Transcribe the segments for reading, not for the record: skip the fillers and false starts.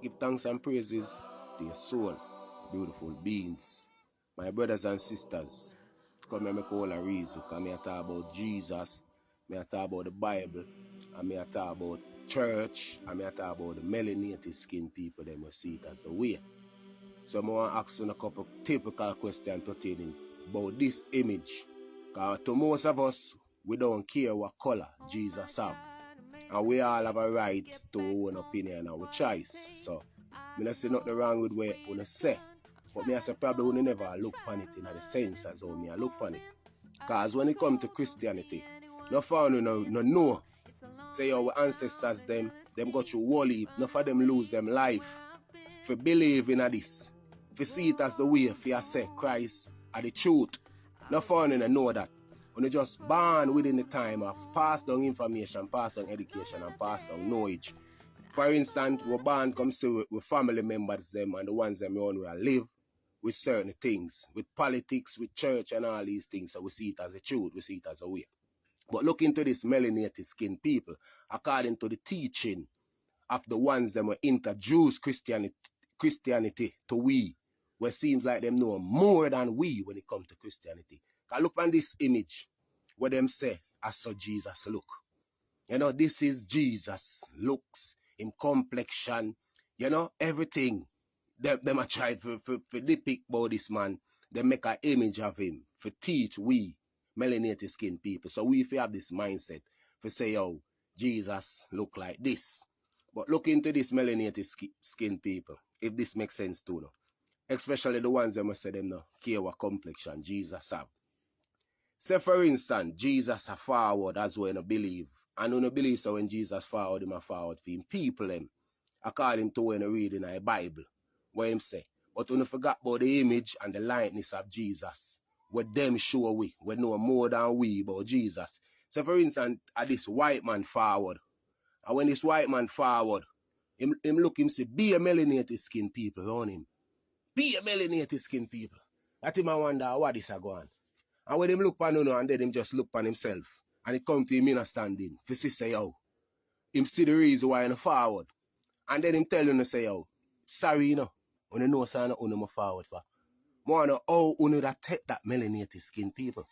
Give thanks and praises to your soul, beautiful beings. My brothers and sisters, come here, make all a reason. Come here, talk about Jesus. Me talk about the Bible. And me talk about church. And me talk about the melanated skin people. They must see it as a way. So I want to ask you a couple of typical questions pertaining about this image. Because to most of us, we don't care what color Jesus have. And we all have a right to our own opinion and our choice. So, I don't see nothing wrong with what you say. But I say probably you never look upon it in the sense as how I look upon it. Because when it comes to Christianity, no found no know. Say our ancestors them go through war leap, none of them lose them life. For believe in this. For see it as the way for you say Christ are the truth. No found no know that. When you just born within the time of pass down information, pass down education, and pass down knowledge. For instance, we're born come see with family members them and the ones them around where live with certain things, with politics, with church and all these things. So we see it as a truth, we see it as a way. But look into this melanated skin people, according to the teaching of the ones that were introduced Christianity to we, where it seems like them know more than we when it comes to Christianity. Cause look on this image where them say, I saw Jesus look. You know, this is Jesus looks, in complexion, you know, everything. Them a try for depict about this man. They make an image of him for teach we melanated skin people. So we have this mindset for say, oh, Jesus look like this. But look into this melanated skin people, if this makes sense too. No? Especially the ones that must say them no care what complexion Jesus have. Say for instance, Jesus a forward as well, no believe. And you no believe so when Jesus forward, him a forward for him people them, according to when you read in the Bible, where him say. But you no forgot about the image and the likeness of Jesus. Where them show we know more than we about Jesus. So for instance, this white man forward. And when this white man forward, him look him say, be a melanated skin people around him. Be a melanated skin people. That him I wonder what is a go on. And when him look pan you and then him just look pan himself. And it come to him in a standing. For say, yo, him see the reason why him forward. And then him tell you say, yo, sorry, you know. When you know say no uno forward for. More know how uno that take that melanated skin people.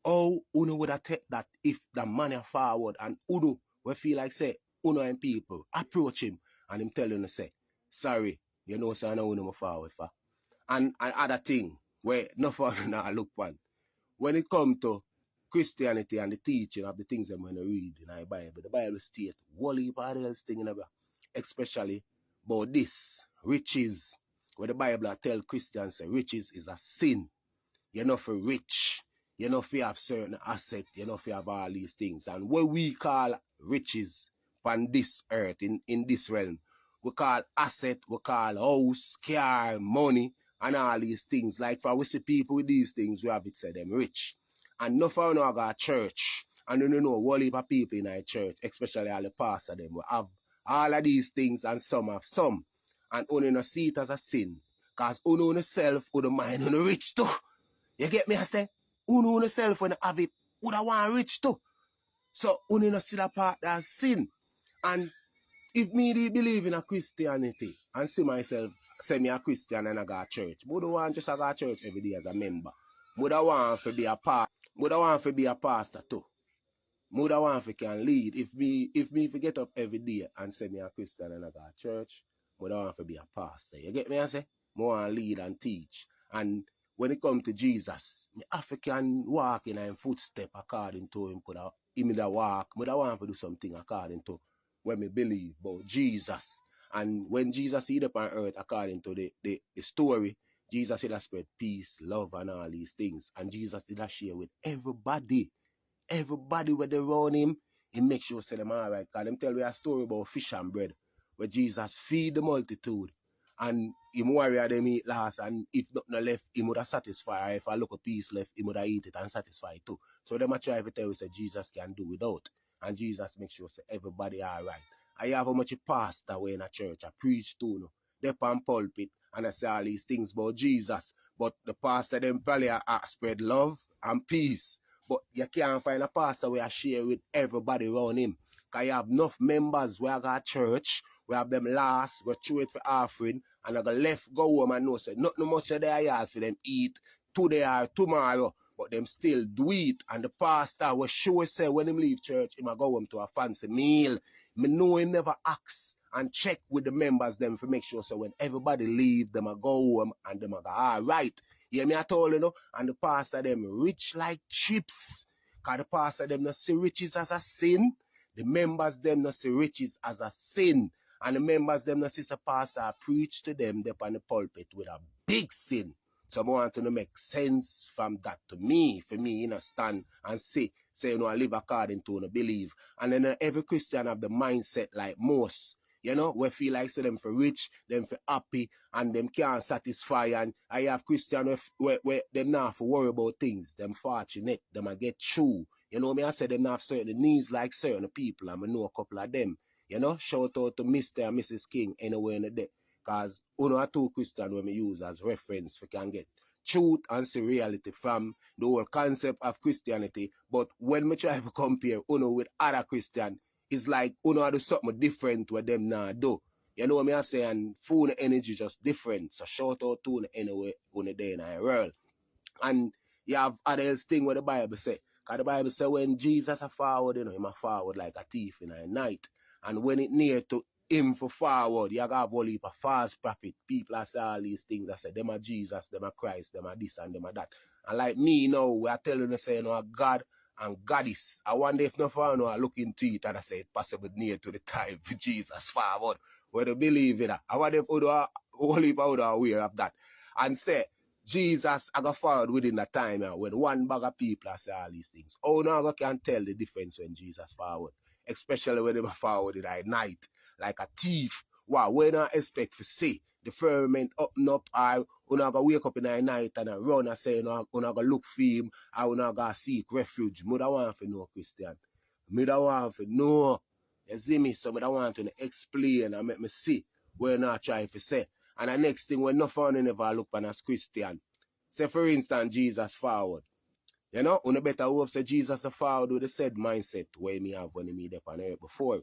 How uno would have take that if the man are forward and uno we feel like say uno and people approach him and him tell you say, sorry, you know say no uno forward for. And other thing where no for now look one. When it comes to Christianity and the teaching of the things that when you read in the Bible states whole heap of else thing in the especially about this riches. Where the Bible tell Christians say riches is a sin. You're not for rich. You're not for have certain asset. You're not for have all these things. And what we call riches on this earth, in this realm, we call asset, we call house, car, money, and all these things. Like for we see people with these things, we have it say them rich. And no for no go church. And you know, whole heap of people in our church, especially all the pastors them, we have all of these things and some have some. And only no see it as a sin. Because uno self would mind uno rich too. You get me? I say, uno self when have it, would I want rich too. So uno no see that part as sin. And if me believe in a Christianity and see myself, say me a Christian and I go to church, would I want just to go to church every day as a member? Would I want to be a pastor? Would I want to be a pastor too? Would I want to can lead? If me get up every day and say me a Christian and I go to church, would I want to be a pastor? You get me? I say, more want to lead and teach. And when it comes to Jesus, me African walk in a footstep according to him. He would walk. Would I want to do something according to when me believe about Jesus. And when Jesus is up on earth, according to the story, Jesus did spread peace, love, and all these things. And Jesus did share with everybody. Everybody where they around him, he make sure say them all right. Because them tell me a story about fish and bread, where Jesus feed the multitude. And him warrior them eat last, and if nothing left, he would have satisfied. If a little piece left, he would have eat it and satisfy too. So them a try to tell you say Jesus can do without. And Jesus make sure say everybody all right. I have how much a pastor way in a church, I preach to no. They on pulpit and I say all these things about Jesus. But the pastor them probably spread love and peace. But you can't find a pastor where I share with everybody around him. Because you have enough members where I got church, We have them last, we throw it for offering, and I go left go home and know say nothing much of their yard for them eat today or tomorrow, but them still do it. And the pastor will sure say when him leave church, he might go home to a fancy meal. Me know him never ask and check with the members them to make sure so when everybody leave, them a go home and them a go, all right. Yeah, me I told you know, and the pastor them rich like chips. Cause the pastor them not see riches as a sin. The members them not see riches as a sin. And the members them not see the pastor preach to them up on the pulpit with a big sin. So I want to make sense from that to me, for me, stand and say, I live according to, believe. And then every Christian have the mindset like most, we feel like say them for rich, them for happy, and them can't satisfy. And I have Christian where them not for worry about things, them fortunate, them I get through. Me I say them not have certain needs like certain people, and I know a couple of them. Shout out to Mr. and Mrs. King anywhere in the day. Because one or two Christian when we use as reference we can get truth and see reality from the whole concept of Christianity. But when we try to compare with other Christian, it's like do something different what them now do. You know what I say? And phone energy just different. So shout out to anyway on the day in our world. And you have other else thing what the Bible say. Because the Bible say when Jesus a forward, him a forward like a thief in the night. And when it near to him for forward, you have a whole heap of false prophet. People are say all these things. I say, them are Jesus, them are Christ, them are this and them are that. And like me now, we are telling you, say, God and Goddess. I wonder if no for I look into it and I say it possible near to the time for Jesus forward. Whether believe in that. I wonder if whole heap are aware of that. And say, Jesus I got forward within that time when one bag of people say all these things. Oh no, I can tell the difference when Jesus forward. Especially when they were forward at night, like a thief. Wow, when I expect to see the firmament up and up, I go wake up in the night and I run and say, go look for him, I go seek refuge. I don't want to know Christian. I don't want to know. You see me? So I don't want to explain and make me see when I try to say. And the next thing, when no fun never look on as Christian. Say for instance, Jesus forward. You better hope say Jesus the forward with the said mindset where me have when he meet up on earth before.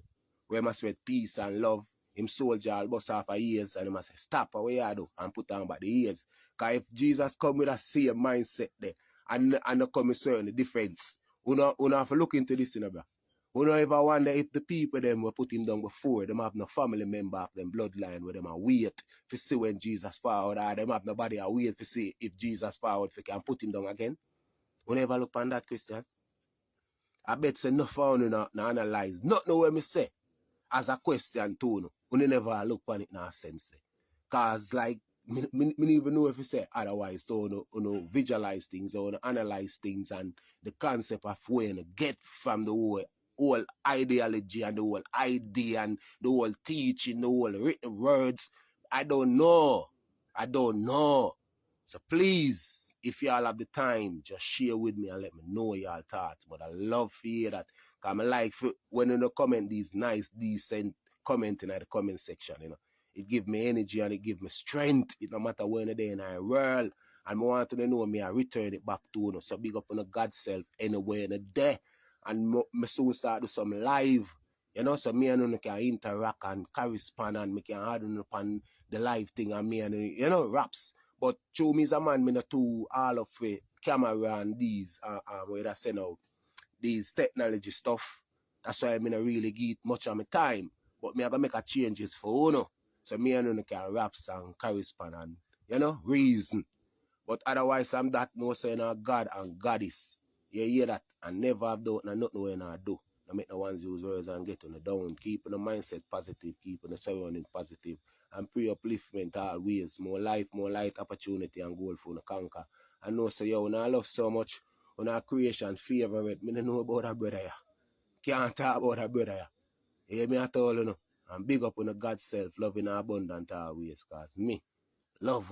Where must spread peace and love. Him soldier all bust off of ears and he must say, stop away you do and put on back the ears. Because if Jesus come with a same mindset there and not come with certain difference, you have to look into this, bro. You ever wonder if the people them were put him down before, them have no family member of them bloodline where them are wait to see when Jesus forward, or them have nobody a wait to see if Jesus forward if can put him down again. You never look on that, Christian. I bet say enough for you to analyze. Not know what me say as a question too. You never look on it in a sense. Because like, me even know if you say otherwise to visualize things or analyze things and the concept of where you get from the whole ideology and the whole idea and the whole teaching, the whole written words. I don't know. So please, if y'all have the time, just share with me and let me know y'all thoughts. But I love to hear that. Because I like when you comment these nice, decent commenting at the comment section, It gives me energy and it gives me strength. It no matter when day in our world. And I want to know me, I return it back to you. So big up on God's self anywhere in the day. And me soon start do some live. So me and you can interact and correspond and me can add upon the live thing and me and raps. But show me as a man, me not do all of the camera and these, where I say now, these technology stuff. That's why I not really get much of my time. But me I gonna make a changes for you. So me and you can rap and correspond and, reason. But otherwise, I'm that no saying God and Goddess. You hear that? And never have doubt and nothing when I do. I make the ones use words and get on the down. Keeping the mindset positive, keeping the surrounding positive. And pre-upliftment always. More life, more light, opportunity and goal for the conquer. I know so when I love so much on our creation favorite. Me don't know about that brother here. Can't talk about that brother here. You hear me at all, And big up on the God self, loving abundant always. Cause me, love